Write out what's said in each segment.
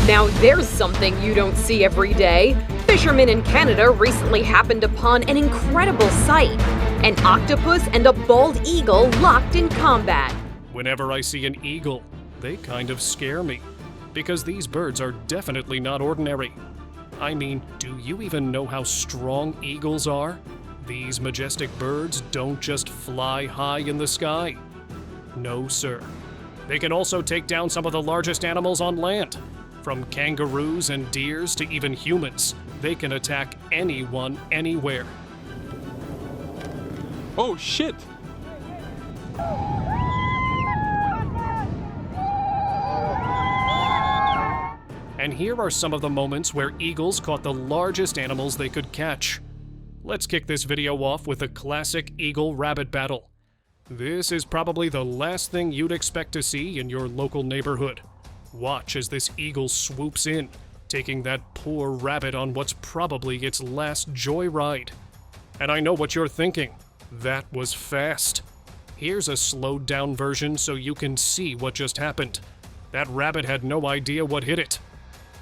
Now there's something you don't see every day. Fishermen in Canada recently happened upon an incredible sight: an octopus and a bald eagle locked in combat. Whenever I see an eagle, they kind of scare me, because these birds are definitely not ordinary. I mean, do you even know how strong eagles are? These majestic birds don't just fly high in the sky. No, sir. They can also take down some of the largest animals on land. From kangaroos and deers to even humans, they can attack anyone, anywhere. Oh shit! And here are some of the moments where eagles caught the largest animals they could catch. Let's kick this video off with a classic eagle-rabbit battle. This is probably the last thing you'd expect to see in your local neighborhood. Watch as this eagle swoops in, taking that poor rabbit on what's probably its last joyride. And I know what you're thinking. That was fast. Here's a slowed down version so you can see what just happened. That rabbit had no idea what hit it.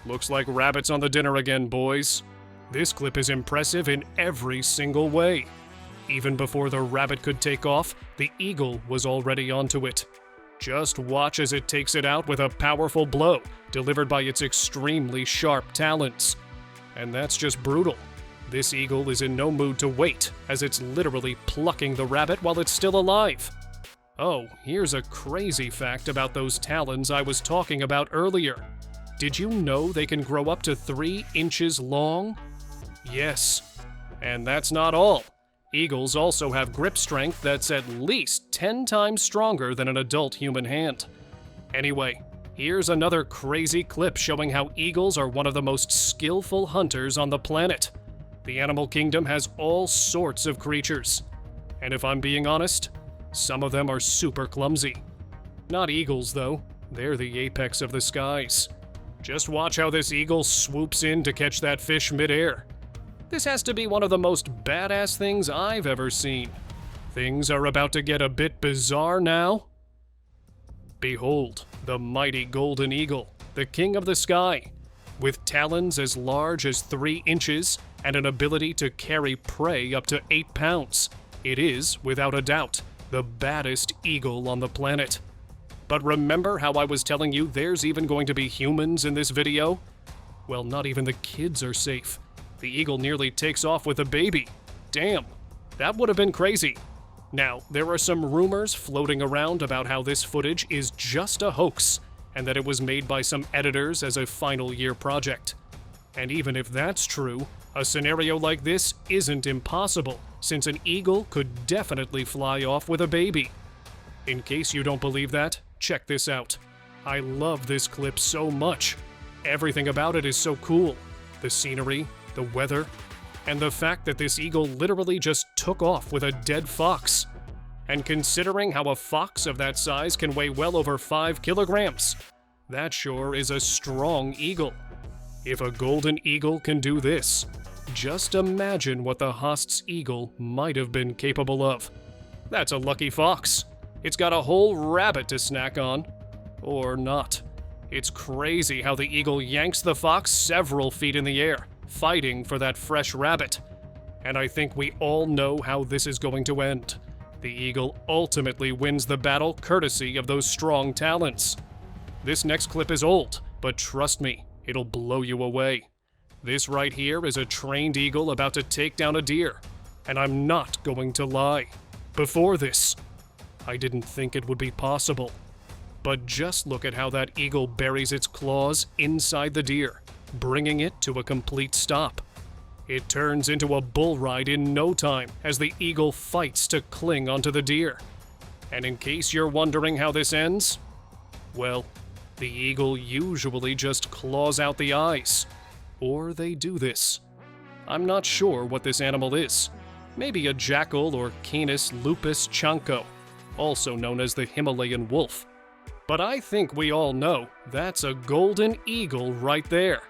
Looks like rabbits on the dinner again, boys. This clip is impressive in every single way. Even before the rabbit could take off, the eagle was already onto it. Just watch as it takes it out with a powerful blow, delivered by its extremely sharp talons. And that's just brutal. This eagle is in no mood to wait, as it's literally plucking the rabbit while it's still alive. Oh, here's a crazy fact about those talons I was talking about earlier. Did you know they can grow up to 3 inches long? Yes. And that's not all. Eagles also have grip strength that's at least 10 times stronger than an adult human hand. Anyway, here's another crazy clip showing how eagles are one of the most skillful hunters on the planet. The animal kingdom has all sorts of creatures. And if I'm being honest, some of them are super clumsy. Not eagles, though. They're the apex of the skies. Just watch how this eagle swoops in to catch that fish midair. This has to be one of the most badass things I've ever seen. Things are about to get a bit bizarre now. Behold, the mighty golden eagle, the king of the sky. With talons as large as 3 inches and an ability to carry prey up to 8 pounds, it is, without a doubt, the baddest eagle on the planet. But remember how I was telling you there's even going to be humans in this video? Well, not even the kids are safe. The eagle nearly takes off with a baby. Damn, that would have been crazy. Now, there are some rumors floating around about how this footage is just a hoax, and that it was made by some editors as a final year project. And even if that's true, a scenario like this isn't impossible, since an eagle could definitely fly off with a baby. In case you don't believe that, check this out. I love this clip so much. Everything about it is so cool. The scenery, the weather, and the fact that this eagle literally just took off with a dead fox. And considering how a fox of that size can weigh well over 5 kilograms, that sure is a strong eagle. If a golden eagle can do this, just imagine what the Haast's eagle might have been capable of. That's a lucky fox. It's got a whole rabbit to snack on. Or not. It's crazy how the eagle yanks the fox several feet in the air, fighting for that fresh rabbit. And I think we all know how this is going to end. The eagle ultimately wins the battle courtesy of those strong talons. This next clip is old, but trust me, it'll blow you away. This right here is a trained eagle about to take down a deer. And I'm not going to lie. Before this, I didn't think it would be possible. But just look at how that eagle buries its claws inside the deer, bringing it to a complete stop. It turns into a bull ride in no time as the eagle fights to cling onto the deer. And in case you're wondering how this ends, well, the eagle usually just claws out the eyes. Or they do this. I'm not sure what this animal is. Maybe a jackal or Canis lupus chanco, also known as the Himalayan wolf. But I think we all know that's a golden eagle right there.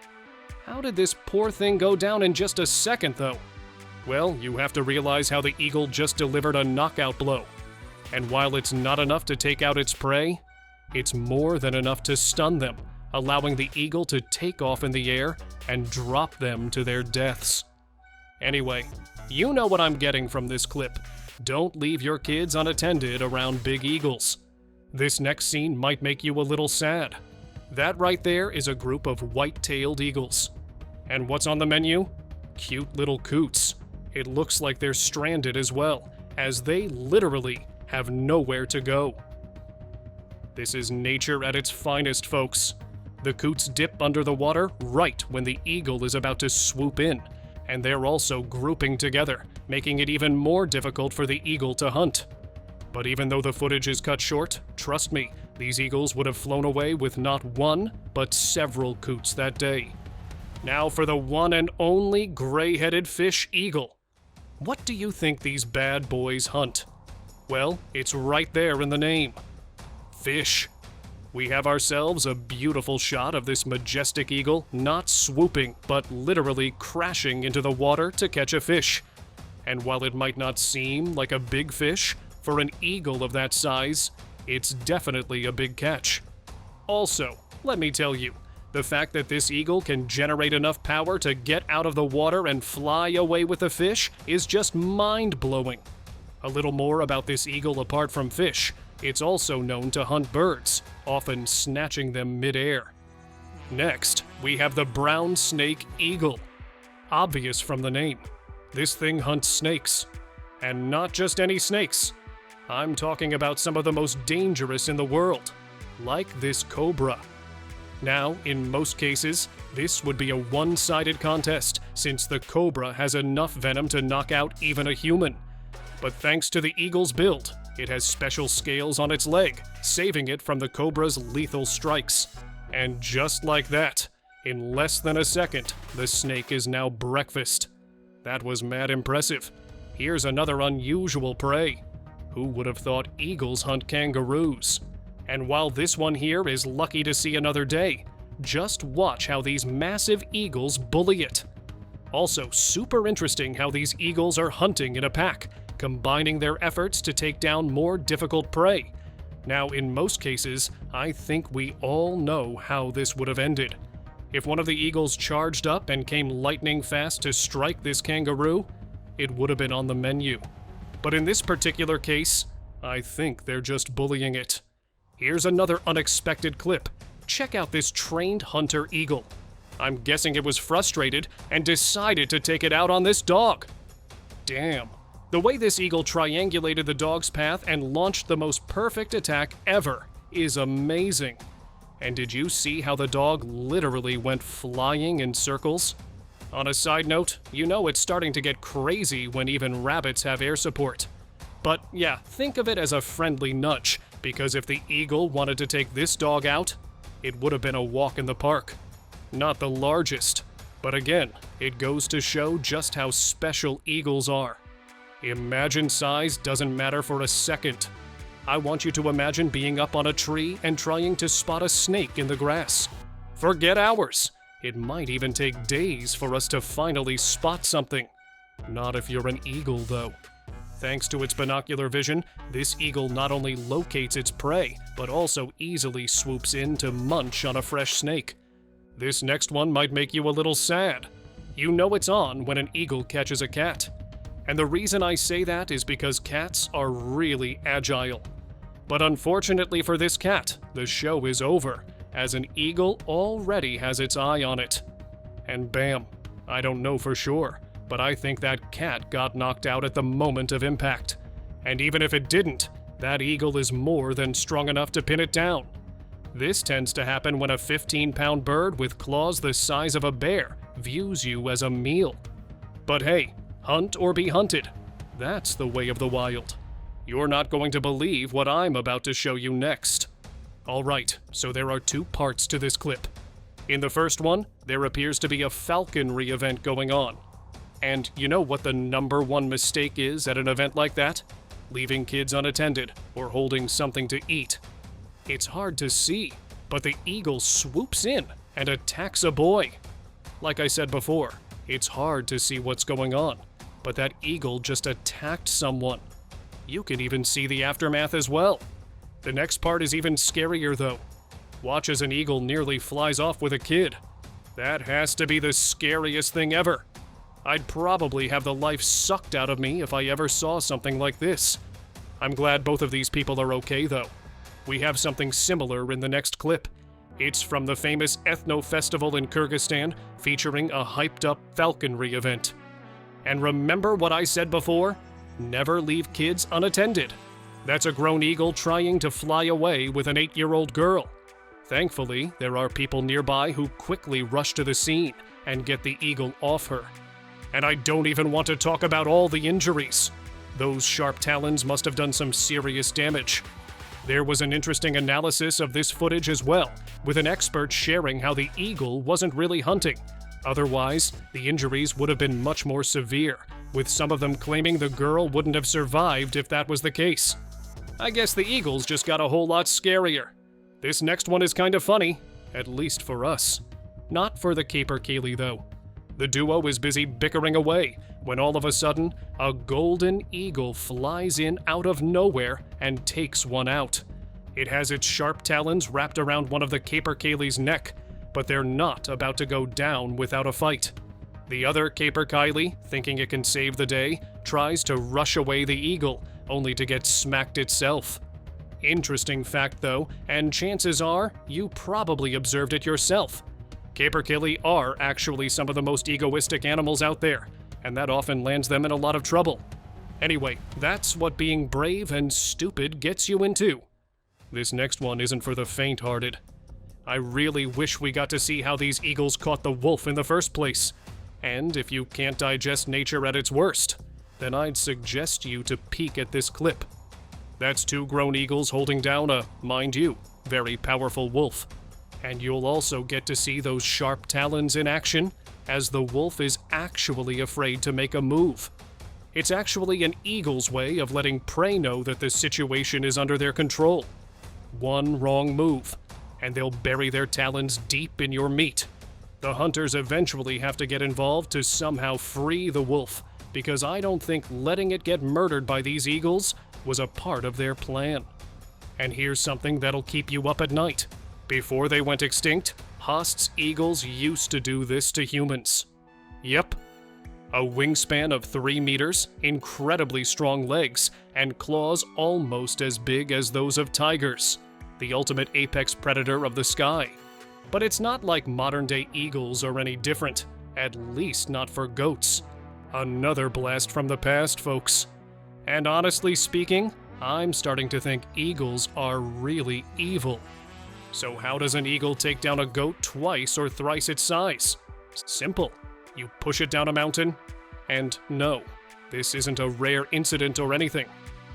How did this poor thing go down in just a second, though? Well, you have to realize how the eagle just delivered a knockout blow. And while it's not enough to take out its prey, it's more than enough to stun them, allowing the eagle to take off in the air and drop them to their deaths. Anyway, you know what I'm getting from this clip. Don't leave your kids unattended around big eagles. This next scene might make you a little sad. That right there is a group of white-tailed eagles. And what's on the menu? Cute little coots. It looks like they're stranded as well, as they literally have nowhere to go. This is nature at its finest, folks. The coots dip under the water right when the eagle is about to swoop in, and they're also grouping together, making it even more difficult for the eagle to hunt. But even though the footage is cut short, trust me, these eagles would have flown away with not one, but several coots that day. Now for the one and only gray-headed fish eagle. What do you think these bad boys hunt? Well, it's right there in the name. Fish. We have ourselves a beautiful shot of this majestic eagle not swooping, but literally crashing into the water to catch a fish. And while it might not seem like a big fish, for an eagle of that size, it's definitely a big catch. Also, let me tell you, the fact that this eagle can generate enough power to get out of the water and fly away with the fish is just mind-blowing. A little more about this eagle apart from fish. It's also known to hunt birds, often snatching them mid-air. Next, we have the brown snake eagle. Obvious from the name, this thing hunts snakes. And not just any snakes. I'm talking about some of the most dangerous in the world, like this cobra. Now, in most cases, this would be a one-sided contest, since the cobra has enough venom to knock out even a human. But thanks to the eagle's build, it has special scales on its leg, saving it from the cobra's lethal strikes. And just like that, in less than a second, the snake is now breakfast. That was mad impressive. Here's another unusual prey. Who would have thought eagles hunt kangaroos? And while this one here is lucky to see another day, just watch how these massive eagles bully it. Also, super interesting how these eagles are hunting in a pack, combining their efforts to take down more difficult prey. Now, in most cases, I think we all know how this would have ended. If one of the eagles charged up and came lightning fast to strike this kangaroo, it would have been on the menu. But in this particular case, I think they're just bullying it. Here's another unexpected clip. Check out this trained hunter eagle. I'm guessing it was frustrated and decided to take it out on this dog. Damn. The way this eagle triangulated the dog's path and launched the most perfect attack ever is amazing. And did you see how the dog literally went flying in circles? On a side note, you know it's starting to get crazy when even rabbits have air support. But yeah, think of it as a friendly nudge, because if the eagle wanted to take this dog out, it would have been a walk in the park. Not the largest, but again, it goes to show just how special eagles are. Imagine size doesn't matter for a second. I want you to imagine being up on a tree and trying to spot a snake in the grass. Forget hours. It might even take days for us to finally spot something. Not if you're an eagle, though. Thanks to its binocular vision, this eagle not only locates its prey, but also easily swoops in to munch on a fresh snake. This next one might make you a little sad. You know it's on when an eagle catches a cat. And the reason I say that is because cats are really agile. But unfortunately for this cat, the show is over, as an eagle already has its eye on it. And bam, I don't know for sure, but I think that cat got knocked out at the moment of impact. And even if it didn't, that eagle is more than strong enough to pin it down. This tends to happen when a 15-pound bird with claws the size of a bear views you as a meal. But hey, hunt or be hunted. That's the way of the wild. You're not going to believe what I'm about to show you next. Alright, so there are two parts to this clip. In the first one, there appears to be a falconry event going on. And you know what the number one mistake is at an event like that? Leaving kids unattended or holding something to eat. It's hard to see, but the eagle swoops in and attacks a boy. Like I said before, it's hard to see what's going on, but that eagle just attacked someone. You can even see the aftermath as well. The next part is even scarier though. Watch as an eagle nearly flies off with a kid. That has to be the scariest thing ever. I'd probably have the life sucked out of me if I ever saw something like this. I'm glad both of these people are okay, though. We have something similar in the next clip. It's from the famous Ethno Festival in Kyrgyzstan, featuring a hyped-up falconry event. And remember what I said before? Never leave kids unattended. That's a grown eagle trying to fly away with an 8-year-old girl. Thankfully, there are people nearby who quickly rush to the scene and get the eagle off her. And I don't even want to talk about all the injuries. Those sharp talons must have done some serious damage. There was an interesting analysis of this footage as well, with an expert sharing how the eagle wasn't really hunting. Otherwise, the injuries would have been much more severe, with some of them claiming the girl wouldn't have survived if that was the case. I guess the eagles just got a whole lot scarier. This next one is kind of funny, at least for us. Not for the capercaillie, though. The duo is busy bickering away when all of a sudden, a golden eagle flies in out of nowhere and takes one out. It has its sharp talons wrapped around one of the capercaillie's neck, but they're not about to go down without a fight. The other capercaillie, thinking it can save the day, tries to rush away the eagle, only to get smacked itself. Interesting fact, though, and chances are you probably observed it yourself. Capercaillie are actually some of the most egoistic animals out there, and that often lands them in a lot of trouble. Anyway, that's what being brave and stupid gets you into. This next one isn't for the faint-hearted. I really wish we got to see how these eagles caught the wolf in the first place. And if you can't digest nature at its worst, then I'd suggest you to peek at this clip. That's 2 grown eagles holding down a, mind you, very powerful wolf. And you'll also get to see those sharp talons in action, as the wolf is actually afraid to make a move. It's actually an eagle's way of letting prey know that the situation is under their control. One wrong move, and they'll bury their talons deep in your meat. The hunters eventually have to get involved to somehow free the wolf, because I don't think letting it get murdered by these eagles was a part of their plan. And here's something that'll keep you up at night. Before they went extinct, Haast's eagles used to do this to humans. Yep. A wingspan of 3 meters, incredibly strong legs, and claws almost as big as those of tigers, the ultimate apex predator of the sky. But it's not like modern-day eagles are any different, at least not for goats. Another blast from the past, folks. And honestly speaking, I'm starting to think eagles are really evil. So how does an eagle take down a goat twice or thrice its size? Simple. You push it down a mountain, and no, this isn't a rare incident or anything.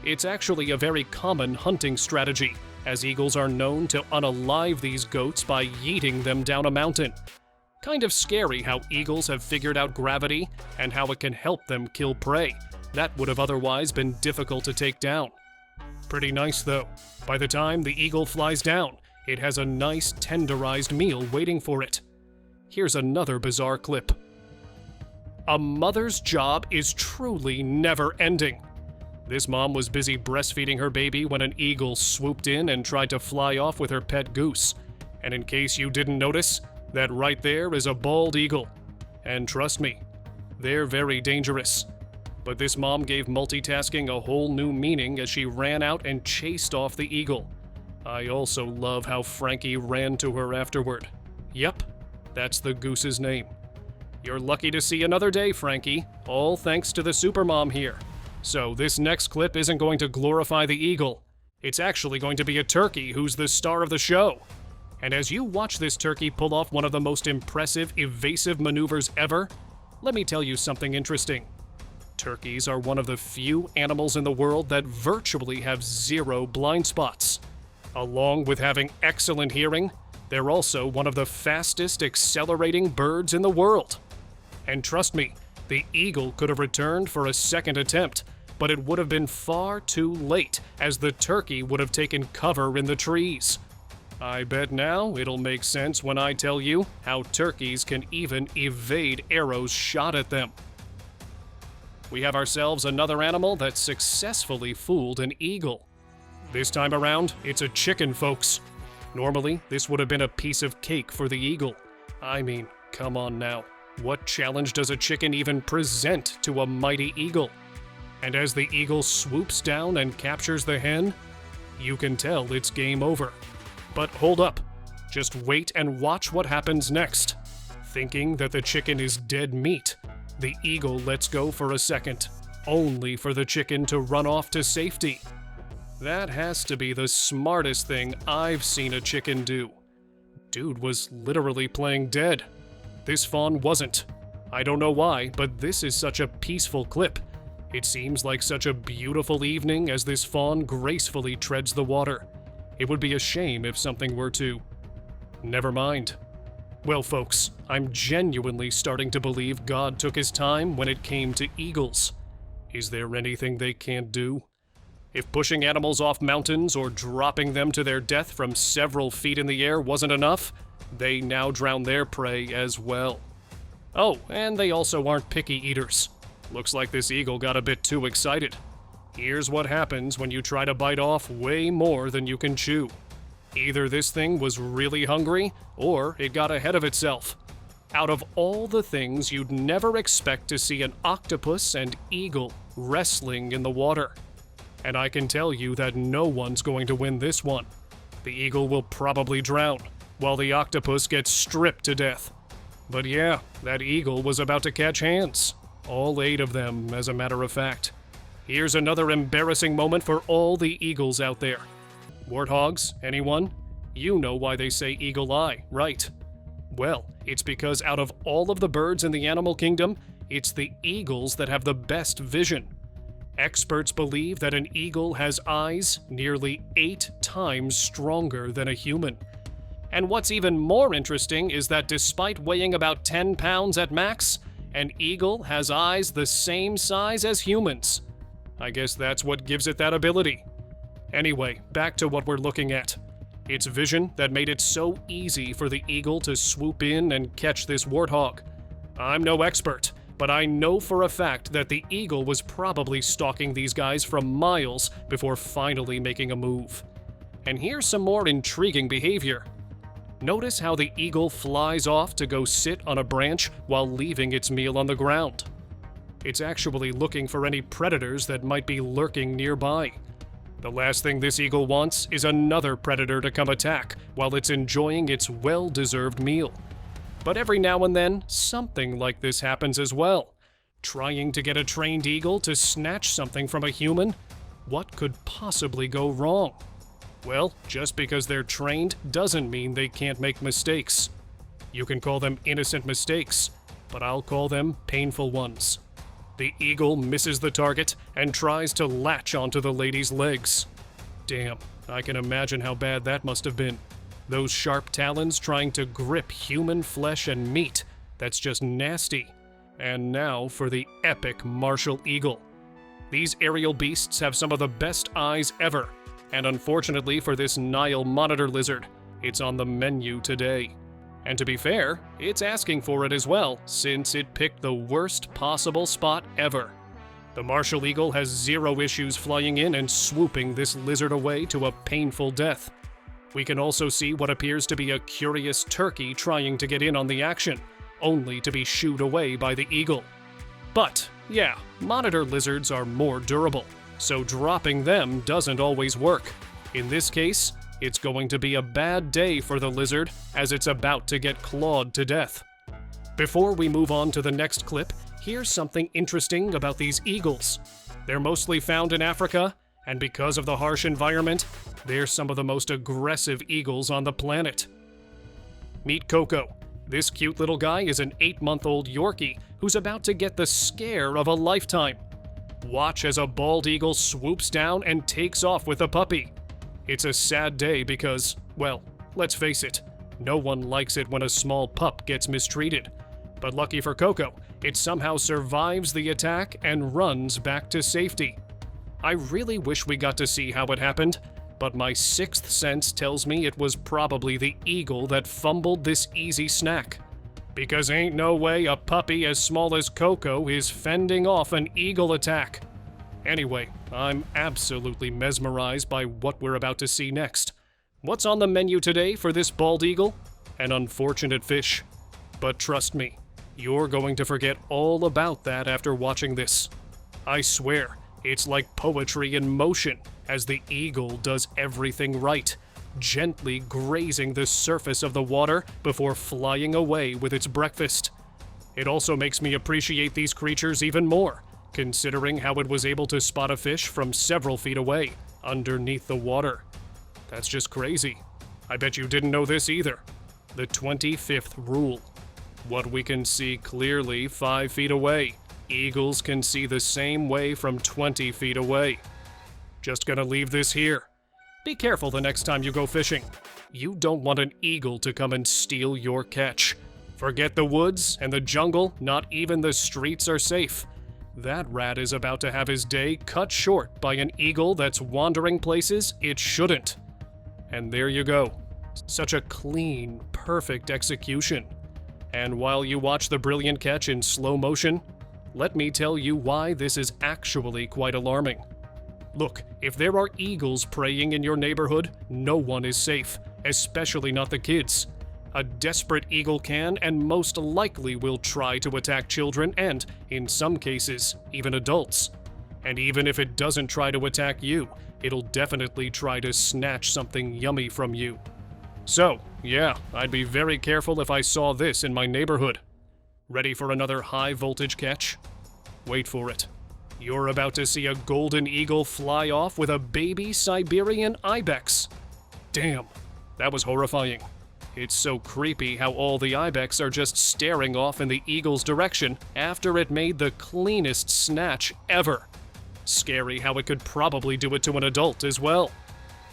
It's actually a very common hunting strategy, as eagles are known to unalive these goats by yeeting them down a mountain. Kind of scary how eagles have figured out gravity and how it can help them kill prey that would have otherwise been difficult to take down. Pretty nice though. By the time the eagle flies down, it has a nice tenderized meal waiting for it. Here's another bizarre clip. A mother's job is truly never-ending. This mom was busy breastfeeding her baby when an eagle swooped in and tried to fly off with her pet goose. And in case you didn't notice, that right there is a bald eagle. And trust me, they're very dangerous. But this mom gave multitasking a whole new meaning as she ran out and chased off the eagle. I also love how Frankie ran to her afterward. Yep, that's the goose's name. You're lucky to see another day, Frankie, all thanks to the supermom here. So this next clip isn't going to glorify the eagle. It's actually going to be a turkey who's the star of the show. And as you watch this turkey pull off one of the most impressive, evasive maneuvers ever, let me tell you something interesting. Turkeys are one of the few animals in the world that virtually have 0 blind spots. Along with having excellent hearing, they're also one of the fastest accelerating birds in the world. And trust me, the eagle could have returned for a second attempt, but it would have been far too late, as the turkey would have taken cover in the trees. I bet now it'll make sense when I tell you how turkeys can even evade arrows shot at them. We have ourselves another animal that successfully fooled an eagle. This time around, it's a chicken, folks. Normally, this would have been a piece of cake for the eagle. I mean, come on now. What challenge does a chicken even present to a mighty eagle? And as the eagle swoops down and captures the hen, you can tell it's game over. But hold up. Just wait and watch what happens next. Thinking that the chicken is dead meat, the eagle lets go for a second, only for the chicken to run off to safety. That has to be the smartest thing I've seen a chicken do. Dude was literally playing dead. This fawn wasn't. I don't know why, but this is such a peaceful clip. It seems like such a beautiful evening as this fawn gracefully treads the water. It would be a shame if something were to... Never mind. Well, folks, I'm genuinely starting to believe God took his time when it came to eagles. Is there anything they can't do? If pushing animals off mountains or dropping them to their death from several feet in the air wasn't enough, they now drown their prey as well. Oh, and they also aren't picky eaters. Looks like this eagle got a bit too excited. Here's what happens when you try to bite off way more than you can chew. Either this thing was really hungry, or it got ahead of itself. Out of all the things you'd never expect to see an octopus and eagle wrestling in the water. And I can tell you that no one's going to win this one. The eagle will probably drown, while the octopus gets stripped to death. But yeah, that eagle was about to catch hands. All 8 of them, as a matter of fact. Here's another embarrassing moment for all the eagles out there. Warthogs, anyone? You know why they say eagle eye, right? Well, it's because out of all of the birds in the animal kingdom, it's the eagles that have the best vision. Experts believe that an eagle has eyes nearly 8 times stronger than a human. And what's even more interesting is that despite weighing about 10 pounds at max, an eagle has eyes the same size as humans. I guess that's what gives it that ability. Anyway, back to what we're looking at. It's vision that made it so easy for the eagle to swoop in and catch this warthog. I'm no expert, but I know for a fact that the eagle was probably stalking these guys from miles before finally making a move. And here's some more intriguing behavior. Notice how the eagle flies off to go sit on a branch while leaving its meal on the ground. It's actually looking for any predators that might be lurking nearby. The last thing this eagle wants is another predator to come attack while it's enjoying its well-deserved meal. But every now and then, something like this happens as well. Trying to get a trained eagle to snatch something from a human? What could possibly go wrong? Well, just because they're trained doesn't mean they can't make mistakes. You can call them innocent mistakes, but I'll call them painful ones. The eagle misses the target and tries to latch onto the lady's legs. Damn, I can imagine how bad that must have been. Those sharp talons trying to grip human flesh and meat. That's just nasty. And now for the epic martial eagle. These aerial beasts have some of the best eyes ever, and unfortunately for this Nile monitor lizard, it's on the menu today. And to be fair, it's asking for it as well, since it picked the worst possible spot ever. The martial eagle has zero issues flying in and swooping this lizard away to a painful death. We can also see what appears to be a curious turkey trying to get in on the action, only to be shooed away by the eagle. But, yeah, monitor lizards are more durable, so dropping them doesn't always work. In this case, it's going to be a bad day for the lizard as it's about to get clawed to death. Before we move on to the next clip, here's something interesting about these eagles. They're mostly found in Africa, and because of the harsh environment, they're some of the most aggressive eagles on the planet. Meet Coco. This cute little guy is an 8-month-old Yorkie who's about to get the scare of a lifetime. Watch as a bald eagle swoops down and takes off with a puppy. It's a sad day because, well, let's face it, no one likes it when a small pup gets mistreated. But lucky for Coco, it somehow survives the attack and runs back to safety. I really wish we got to see how it happened, but my sixth sense tells me it was probably the eagle that fumbled this easy snack. Because ain't no way a puppy as small as Coco is fending off an eagle attack. Anyway, I'm absolutely mesmerized by what we're about to see next. What's on the menu today for this bald eagle? An unfortunate fish. But trust me, you're going to forget all about that after watching this. I swear, it's like poetry in motion as the eagle does everything right, gently grazing the surface of the water before flying away with its breakfast. It also makes me appreciate these creatures even more, considering how it was able to spot a fish from several feet away, underneath the water. That's just crazy. I bet you didn't know this either. The 25th rule. What we can see clearly 5 feet away, eagles can see the same way from 20 feet away. Just gonna leave this here. Be careful the next time you go fishing. You don't want an eagle to come and steal your catch. Forget the woods and the jungle, not even the streets are safe. That rat is about to have his day cut short by an eagle that's wandering places it shouldn't. And there you go. Such a clean, perfect execution. And while you watch the brilliant catch in slow motion, let me tell you why this is actually quite alarming. Look, if there are eagles preying in your neighborhood, no one is safe, especially not the kids. A desperate eagle can and most likely will try to attack children and, in some cases, even adults. And even if it doesn't try to attack you, it'll definitely try to snatch something yummy from you. So, yeah, I'd be very careful if I saw this in my neighborhood. Ready for another high voltage catch? Wait for it. You're about to see a golden eagle fly off with a baby Siberian ibex. Damn, that was horrifying. It's so creepy how all the ibex are just staring off in the eagle's direction after it made the cleanest snatch ever. Scary how it could probably do it to an adult as well.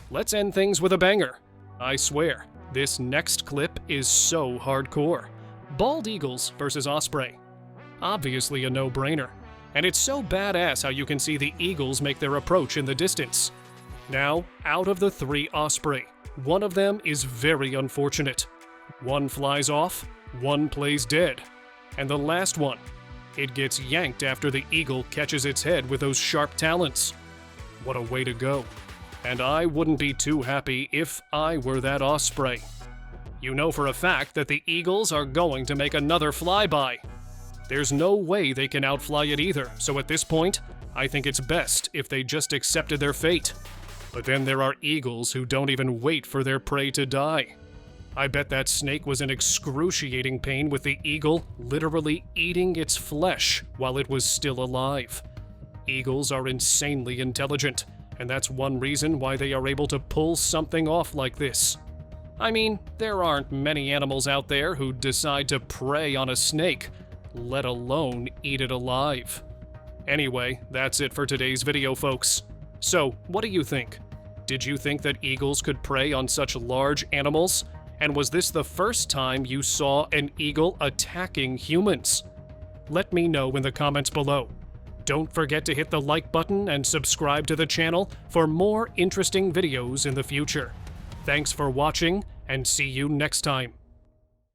Let's end things with a banger. I swear, this next clip is so hardcore. Bald eagles versus osprey. Obviously a no-brainer. And it's so badass how you can see the eagles make their approach in the distance. Now, out of the 3 osprey, one of them is very unfortunate. One flies off, one plays dead. And the last one, it gets yanked after the eagle catches its head with those sharp talons. What a way to go. And I wouldn't be too happy if I were that osprey. You know for a fact that the eagles are going to make another flyby. There's no way they can outfly it either, so at this point, I think it's best if they just accepted their fate. But then there are eagles who don't even wait for their prey to die. I bet that snake was in excruciating pain with the eagle literally eating its flesh while it was still alive. Eagles are insanely intelligent, and that's one reason why they are able to pull something off like this. I mean, there aren't many animals out there who decide to prey on a snake, let alone eat it alive. Anyway, that's it for today's video, folks. So, what do you think? Did you think that eagles could prey on such large animals? And was this the first time you saw an eagle attacking humans? Let me know in the comments below. Don't forget to hit the like button and subscribe to the channel for more interesting videos in the future. Thanks for watching, and see you next time.